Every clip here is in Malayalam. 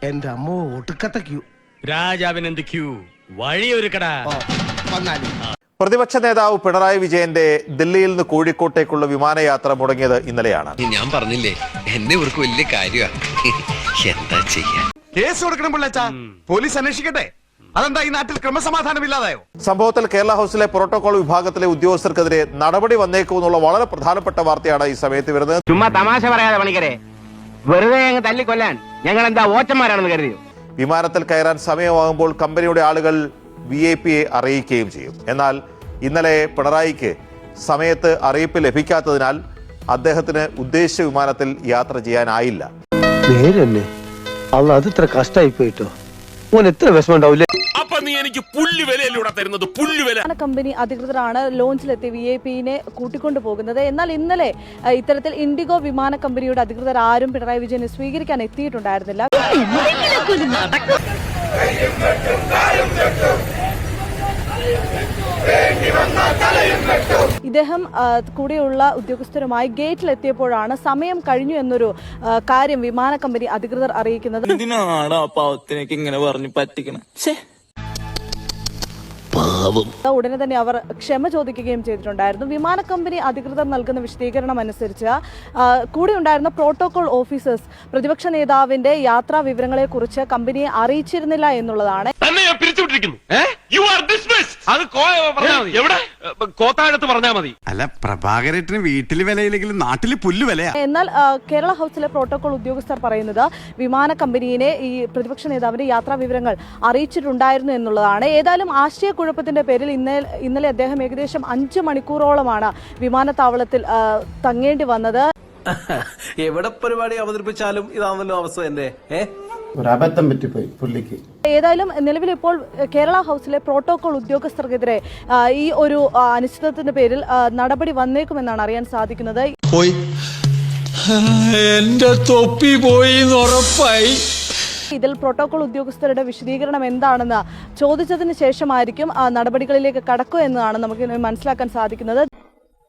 എന്റെ അമ്മോ ഒട്ടുക്കത്തെ ക്യൂ. രാജാവിനെന്ത് ക്യൂ, വഴിയൊരുക്കടാ. പ്രതിപക്ഷ നേതാവ് പിണറായി വിജയന്റെ ദില്ലിയിൽ നിന്ന് കോഴിക്കോട്ടേക്കുള്ള വിമാനയാത്ര മുടങ്ങിയത് ഇന്നലെയാണ്. ഞാൻ പറഞ്ഞില്ലേ, എന്നെ ഇവർക്ക് വലിയ കാര്യമാണ്. എന്താ ചെയ്യാ? കേസ് കൊടുക്കണം പിള്ളേച്ചാ, പോലീസ് അന്വേഷിക്കട്ടെ. അതെന്താ ഈ നാട്ടിൽ ക്രമസമാധാനം ഇല്ലാതായോ? സംഭവത്തിൽ കേരള ഹൗസിലെ പ്രോട്ടോകോൾ വിഭാഗത്തിലെ ഉദ്യോഗസ്ഥർക്കെതിരെ നടപടി വന്നേക്കുമെന്നുള്ള വളരെ പ്രധാനപ്പെട്ട വാർത്തയാണ് ഈ സമയത്ത് വരുന്നത്. ചുമ്മാ തമാശ പറയാതെ പണിക്കരെ, വെറുതെ അങ്ങ് തല്ലിക്കൊല്ലാൻ ഞങ്ങൾ എന്താ ഓച്ചന്മാരാണെന്ന് കരുതിയോ? വിമാനത്തിൽ കയറാൻ സമയമാകുമ്പോൾ കമ്പനിയുടെ ആളുകൾ വിഐപിയെ അറിയിക്കുകയും ചെയ്യും. എന്നാൽ ഇന്നലെ പിണറായിക്ക് സമയത്ത് അറിയിപ്പ് ലഭിക്കാത്തതിനാൽ അദ്ദേഹത്തിന് ഉദ്ദേശിച്ച വിമാനത്തിൽ യാത്ര ചെയ്യാനായില്ല. നേരെന്നെ അല്ല, അത് ഇത്ര കഷ്ടായി പോയിട്ടോ. ഓൻ എത്ര വിഷമം ഉണ്ടാവില്ലേ? കമ്പനി അധികൃതരാണ് ലോഞ്ചിലെത്തി വിഐപിനെ കൂട്ടിക്കൊണ്ടു പോകുന്നത്. എന്നാൽ ഇന്നലെ ഇത്തരത്തിൽ ഇൻഡിഗോ വിമാന കമ്പനിയുടെ അധികൃതർ ആരും പിണറായി വിജയനെ സ്വീകരിക്കാൻ എത്തിയിട്ടുണ്ടായിരുന്നില്ല. ഇദ്ദേഹം കൂടെയുള്ള ഉദ്യോഗസ്ഥരുമായി ഗേറ്റിലെത്തിയപ്പോഴാണ് സമയം കഴിഞ്ഞു എന്നൊരു കാര്യം വിമാന കമ്പനി അധികൃതർ അറിയിക്കുന്നത്. ഉടനെ തന്നെ അവർ ക്ഷമ ചോദിക്കുകയും ചെയ്തിട്ടുണ്ടായിരുന്നു. വിമാന കമ്പനി അധികൃതർ നൽകുന്ന വിശദീകരണം അനുസരിച്ച് കൂടെ ഉണ്ടായിരുന്ന പ്രോട്ടോകോൾ ഓഫീസേഴ്സ് പ്രതിപക്ഷ നേതാവിന്റെ യാത്രാ വിവരങ്ങളെ കുറിച്ച് കമ്പനിയെ അറിയിച്ചിരുന്നില്ല എന്നുള്ളതാണ്. അല്ല, പ്രഭാകരേട്ടന് വീട്ടില് വിലയില്ലെങ്കിലും നാട്ടില് പുല്ല് വിലയാ. എന്നാൽ കേരള ഹൗസിലെ പ്രോട്ടോകോൾ ഉദ്യോഗസ്ഥർ പറയുന്നത് വിമാന കമ്പനിയെ ഈ പ്രതിപക്ഷ നേതാവിന്റെ യാത്രാ വിവരങ്ങൾ അറിയിച്ചിട്ടുണ്ടായിരുന്നു എന്നുള്ളതാണ്. ഏതായാലും ആശയക്കുഴപ്പത്തിന്റെ പേരിൽ ഇന്നലെ അദ്ദേഹം ഏകദേശം 5 മണിക്കൂറോളമാണ് വിമാനത്താവളത്തിൽ തങ്ങേണ്ടി വന്നത്. എവിടെ പരിപാടി അവതരിപ്പിച്ചാലും ഇതാണല്ലോ അവസ്ഥ. എന്റെ ഒരബദ്ധം പറ്റിപ്പോയി പുള്ളിക്ക്. ഏതായാലും നിലവിൽ ഇപ്പോൾ കേരള ഹൗസിലെ പ്രോട്ടോകോൾ ഉദ്യോഗസ്ഥർക്കെതിരെ ഈ ഒരു അനിശ്ചിതത്വത്തിന്റെ പേരിൽ നടപടി വന്നേക്കുമെന്നാണ് അറിയാൻ സാധിക്കുന്നത്. എന്റെ തൊപ്പി പോയി ഉറപ്പായി. ഇതിൽ പ്രോട്ടോകോൾ ഉദ്യോഗസ്ഥരുടെ വിശദീകരണം എന്താണെന്ന് ചോദിച്ചതിന് ശേഷമായിരിക്കും നടപടികളിലേക്ക് കടക്കുക എന്നതാണ് നമുക്ക് മനസ്സിലാക്കാൻ സാധിക്കുന്നത്.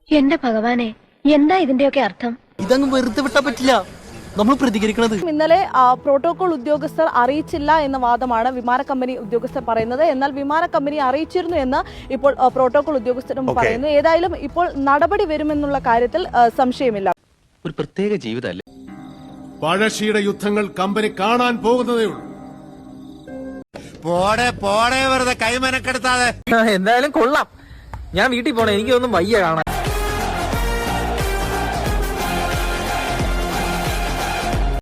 എന്റെ ഭഗവാനെ, എന്താ ഇതിന്റെയൊക്കെ അർത്ഥം? ഇതങ്ങ് വെറുതെ വിട്ടാ പറ്റില്ല, നമ്മൾ പ്രതികരിക്കണത്. ഇന്നലെ പ്രോട്ടോകോൾ ഉദ്യോഗസ്ഥർ അറിയിച്ചില്ല എന്ന വാദമാണ് വിമാന കമ്പനി ഉദ്യോഗസ്ഥർ പറയുന്നത്. എന്നാൽ വിമാന കമ്പനി അറിയിച്ചിരുന്നു എന്ന് ഇപ്പോൾ പ്രോട്ടോകോൾ ഉദ്യോഗസ്ഥരും പറയുന്നു. ഏതായാലും ഇപ്പോൾ നടപടി വരുമെന്നുള്ള കാര്യത്തിൽ സംശയമില്ല. ഒരു പ്രത്യേക ജീവിതമല്ലേ. പഴശ്ശിയുടെ യുദ്ധങ്ങൾ കമ്പനി കാണാൻ പോകുന്നതേ ഉള്ളൂ. പോടെ വെറുതെ കൈമനക്കെടുത്താതെ. എന്തായാലും കൊള്ളാം. ഞാൻ വീട്ടിൽ പോണേ, എനിക്കൊന്നും വയ്യ കാണാൻ.